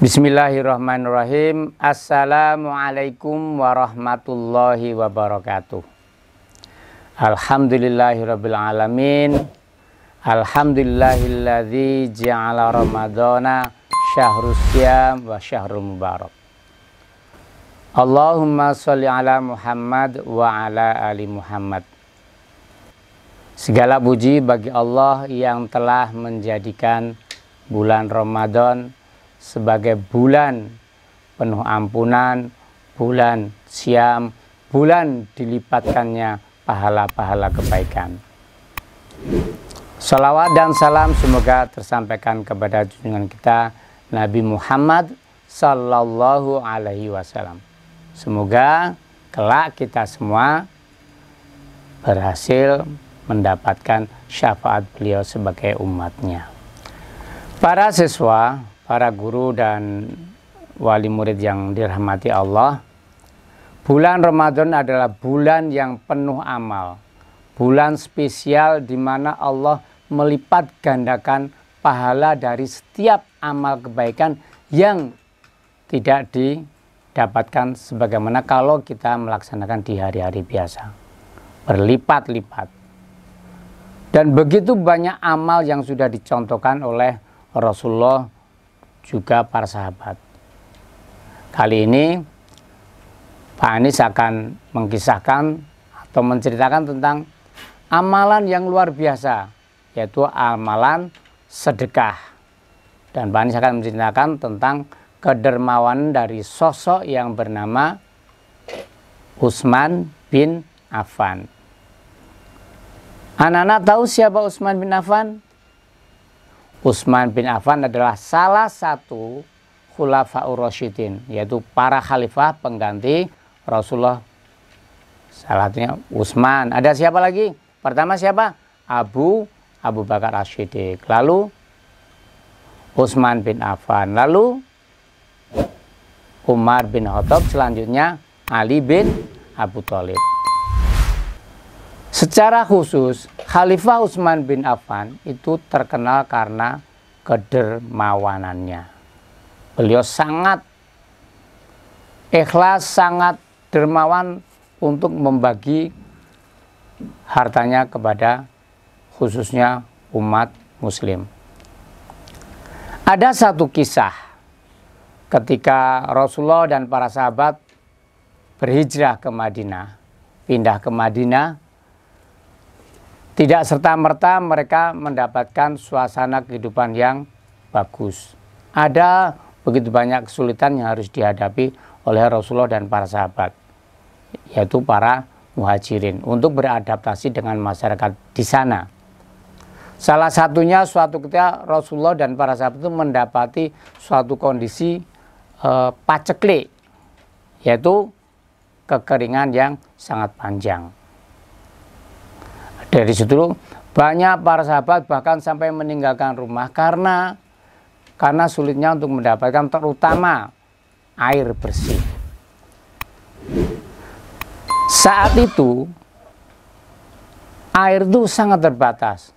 Bismillahirrahmanirrahim. Assalamualaikum warahmatullahi wabarakatuh. Alhamdulillahirabbil alamin. Alhamdulillahilladzi ja'ala ramadhana syahrus syam wa syahrul mubarak. Allahumma sholli ala Muhammad wa ala ali Muhammad. Segala puji bagi Allah yang telah menjadikan bulan Ramadan sebagai bulan penuh ampunan, bulan syam, bulan dilipatkannya pahala-pahala kebaikan. Salawat dan salam semoga tersampaikan kepada junjungan kita Nabi Muhammad sallallahu alaihi wasallam. Semoga kelak kita semua berhasil mendapatkan syafaat beliau sebagai umatnya. Para siswa, para guru dan wali murid yang dirahmati Allah, bulan Ramadan adalah bulan yang penuh amal, bulan spesial di mana Allah melipat gandakan pahala dari setiap amal kebaikan yang tidak didapatkan sebagaimana kalau kita melaksanakan di hari-hari biasa, berlipat-lipat. Dan begitu banyak amal yang sudah dicontohkan oleh Rasulullah juga para sahabat. Kali ini Pak Anies akan mengisahkan atau menceritakan tentang amalan yang luar biasa, yaitu amalan sedekah. Dan Pak Anies akan menceritakan tentang kedermawanan dari sosok yang bernama Utsman bin Affan. Anak-anak tahu siapa Utsman bin Affan? Utsman bin Affan adalah salah satu khulafaur rasyidin, yaitu para khalifah pengganti Rasulullah. Salah satunya Utsman. Ada siapa lagi? Pertama siapa? Abu Bakar As-Siddiq. Lalu Utsman bin Affan. Lalu Umar bin Khattab. Selanjutnya Ali bin Abi Thalib. Secara khusus, Khalifah Utsman bin Affan itu terkenal karena kedermawanannya. Beliau sangat ikhlas, sangat dermawan untuk membagi hartanya kepada khususnya umat muslim. Ada satu kisah ketika Rasulullah dan para sahabat berhijrah ke Madinah, pindah ke Madinah. Tidak serta-merta mereka mendapatkan suasana kehidupan yang bagus. Ada begitu banyak kesulitan yang harus dihadapi oleh Rasulullah dan para sahabat, yaitu para muhajirin, untuk beradaptasi dengan masyarakat di sana. Salah satunya suatu ketika Rasulullah dan para sahabat itu mendapati suatu kondisi paceklik, yaitu kekeringan yang sangat panjang. Dari situ banyak para sahabat bahkan sampai meninggalkan rumah karena sulitnya untuk mendapatkan terutama air bersih. Saat itu air itu sangat terbatas.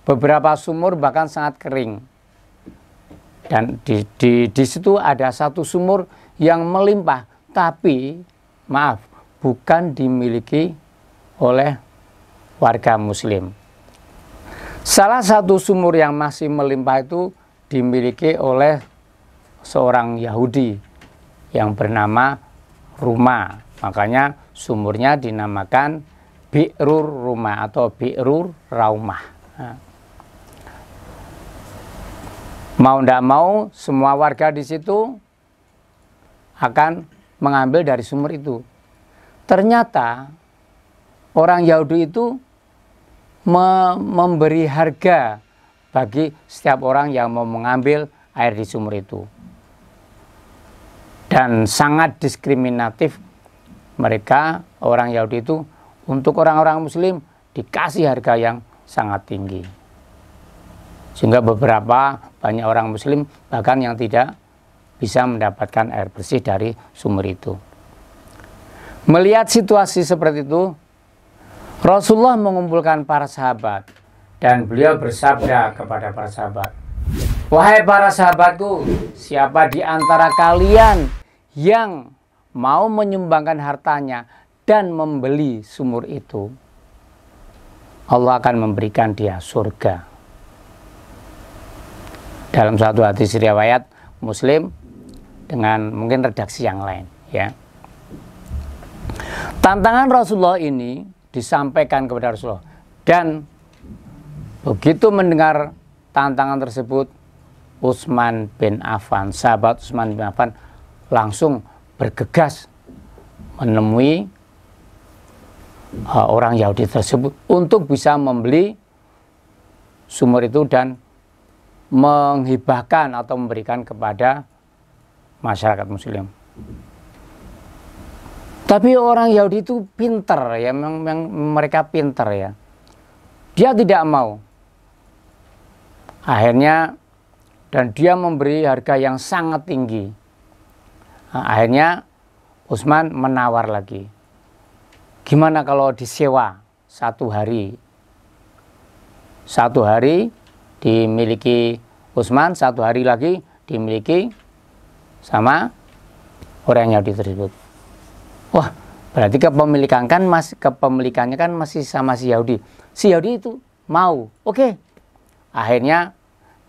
Beberapa sumur bahkan sangat kering. Dan di situ ada satu sumur yang melimpah, tapi maaf, bukan dimiliki oleh warga muslim. Salah satu sumur yang masih melimpah itu dimiliki oleh seorang Yahudi yang bernama Ruma. Makanya sumurnya dinamakan Bi'rur Ruma atau Bi'rur Raumah. Mau tidak mau semua warga di situ akan mengambil dari sumur itu. Ternyata orang Yahudi itu memberi harga bagi setiap orang yang mau mengambil air di sumur itu. Dan sangat diskriminatif mereka, orang Yahudi itu, untuk orang-orang muslim dikasih harga yang sangat tinggi. Sehingga banyak orang muslim bahkan yang tidak bisa mendapatkan air bersih dari sumur itu. Melihat situasi seperti itu, Rasulullah mengumpulkan para sahabat dan beliau bersabda kepada para sahabat, Wahai para sahabatku, siapa di antara kalian yang mau menyumbangkan hartanya dan membeli sumur itu, Allah akan memberikan dia surga. Dalam satu hadis riwayat Muslim dengan mungkin redaksi yang lain, ya. Tantangan Rasulullah ini disampaikan kepada Rasulullah, dan begitu mendengar tantangan tersebut, Utsman bin Affan, sahabat Utsman bin Affan, langsung bergegas menemui orang Yahudi tersebut untuk bisa membeli sumur itu dan menghibahkan atau memberikan kepada masyarakat Muslim. Tapi orang Yahudi itu pintar ya, memang mereka pintar ya. Dia tidak mau. Akhirnya, dan dia memberi harga yang sangat tinggi. Nah, akhirnya Utsman menawar lagi. Gimana kalau disewa 1 hari? 1 hari dimiliki Utsman, 1 hari lagi dimiliki sama orang Yahudi tersebut. Wah, berarti kepemilikannya kan masih sama si Yahudi. Si Yahudi itu mau, oke. Akhirnya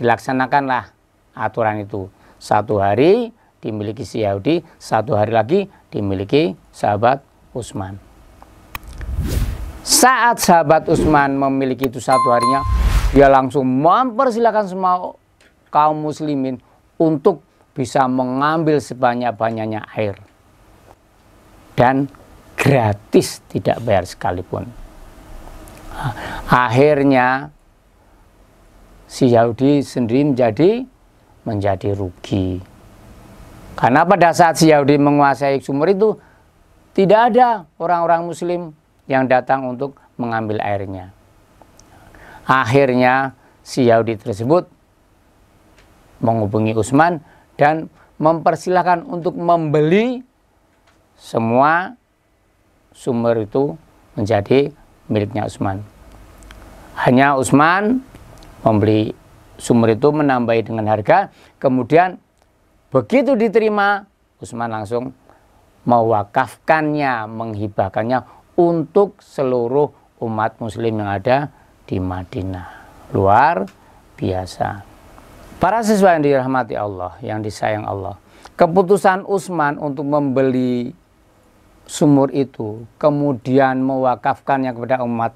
dilaksanakanlah aturan itu. 1 hari dimiliki si Yahudi, 1 hari lagi dimiliki sahabat Utsman. Saat sahabat Utsman memiliki itu 1 harinya, dia langsung mempersilahkan semua kaum muslimin untuk bisa mengambil sebanyak-banyaknya air. Dan gratis, tidak bayar sekalipun. Akhirnya si Yahudi sendiri menjadi rugi. Karena pada saat si Yahudi menguasai sumur itu, tidak ada orang-orang Muslim yang datang untuk mengambil airnya. Akhirnya si Yahudi tersebut menghubungi Utsman dan mempersilahkan untuk membeli semua sumur itu menjadi miliknya Utsman. Hanya Utsman membeli sumur itu, menambahi dengan harga, kemudian begitu diterima, Utsman langsung mewakafkannya, menghibahkannya untuk seluruh umat muslim yang ada di Madinah. Luar biasa. Para siswa yang dirahmati Allah, yang disayang Allah, keputusan Utsman untuk membeli sumur itu, kemudian mewakafkannya kepada umat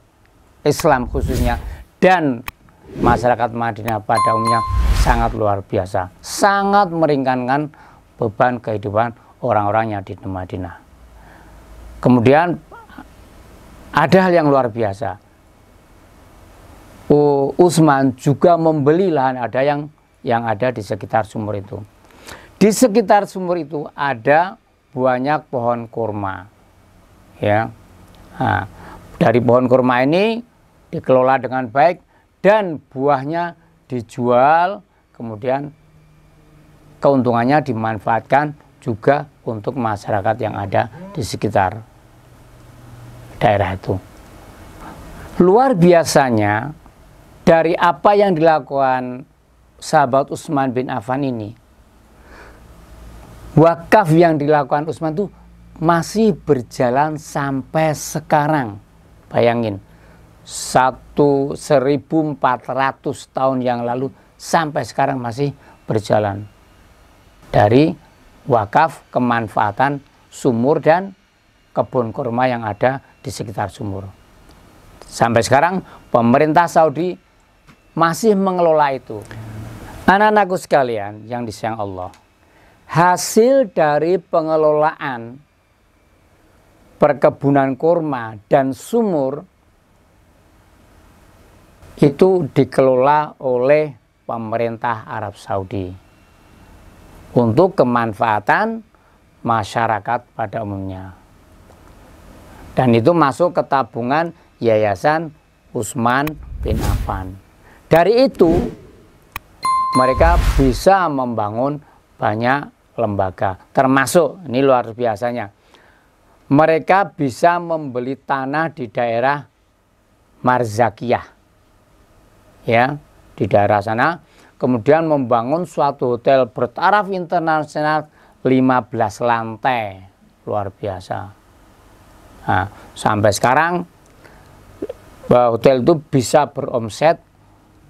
Islam khususnya, dan masyarakat Madinah pada umumnya, sangat luar biasa, sangat meringankan beban kehidupan orang-orang yang di Madinah. Kemudian ada hal yang luar biasa, Utsman juga membeli lahan ada yang ada di sekitar sumur itu. Di sekitar sumur itu ada banyak pohon kurma, ya. Nah, dari pohon kurma ini dikelola dengan baik dan buahnya dijual, kemudian keuntungannya dimanfaatkan juga untuk masyarakat yang ada di sekitar daerah itu. Luar biasanya dari apa yang dilakukan sahabat Utsman bin Affan ini, wakaf yang dilakukan Utsman itu masih berjalan sampai sekarang. Bayangin, 1400 tahun yang lalu sampai sekarang masih berjalan. Dari wakaf kemanfaatan sumur dan kebun kurma yang ada di sekitar sumur. Sampai sekarang pemerintah Saudi masih mengelola itu. Anak-anakku sekalian yang disayang Allah, hasil dari pengelolaan perkebunan kurma dan sumur itu dikelola oleh pemerintah Arab Saudi untuk kemanfaatan masyarakat pada umumnya. Dan itu masuk ke tabungan Yayasan Utsman bin Affan. Dari itu mereka bisa membangun banyak lembaga, termasuk, ini luar biasanya, mereka bisa membeli tanah di daerah Marzakiyah, ya, di daerah sana, kemudian membangun suatu hotel bertaraf internasional 15 lantai. Luar biasa. Nah, sampai sekarang hotel itu bisa beromset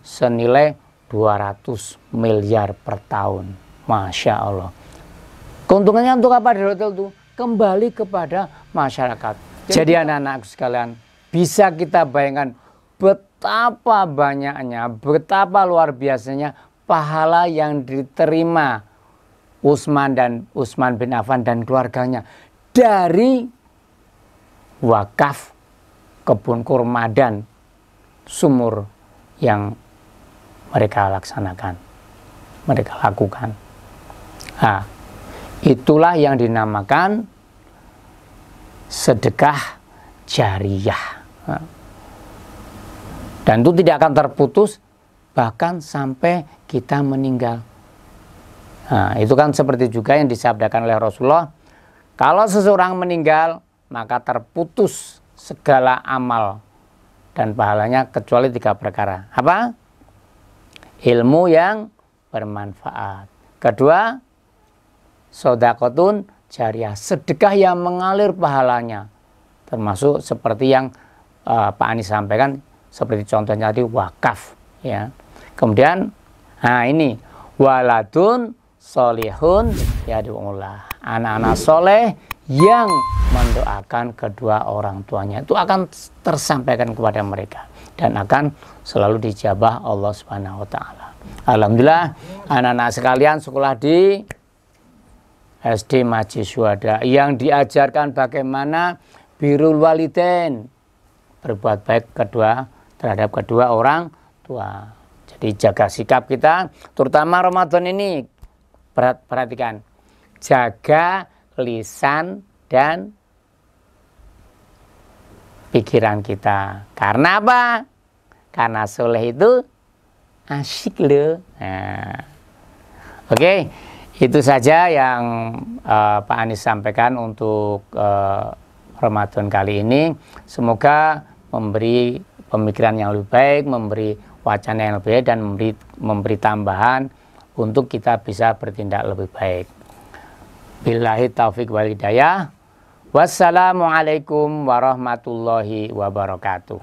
senilai 200 miliar per tahun. Masya Allah. Keuntungannya untuk apa dari hotel itu? Kembali kepada masyarakat. Jadi anak-anak sekalian, bisa kita bayangkan betapa banyaknya, betapa luar biasanya pahala yang diterima Utsman bin Affan dan keluarganya dari wakaf kebun kurma dan sumur yang mereka laksanakan, mereka lakukan. Nah, itulah yang dinamakan sedekah jariyah. Dan itu tidak akan terputus bahkan sampai kita meninggal. Nah, itu kan seperti juga yang disabdakan oleh Rasulullah. Kalau seseorang meninggal, maka terputus segala amal dan pahalanya kecuali 3 perkara. Apa? Ilmu yang bermanfaat. Kedua, sodakotun jariyah, sedekah yang mengalir pahalanya. Termasuk seperti yang Pak Anies sampaikan, seperti contohnya tadi wakaf. Ya. Kemudian, nah ini, waladun solihun yad'ullah, anak-anak soleh yang mendoakan kedua orang tuanya, itu akan tersampaikan kepada mereka dan akan selalu dijabah Allah Subhanahu wa taala. Alhamdulillah, anak-anak sekalian sekolah di SD Maji Syuhada yang diajarkan bagaimana birrul walidain, berbuat baik terhadap kedua orang tua. Jadi jaga sikap kita, terutama Ramadan ini. Perhatikan, jaga lisan dan pikiran kita. Karena apa? Karena soleh itu asyik loh. Nah, oke, itu saja yang Pak Anies sampaikan untuk Ramadan kali ini. Semoga memberi pemikiran yang lebih baik, memberi wacana yang lebih baik, dan memberi tambahan untuk kita bisa bertindak lebih baik. Billahi taufik wal hidayah. Wassalamualaikum warahmatullahi wabarakatuh.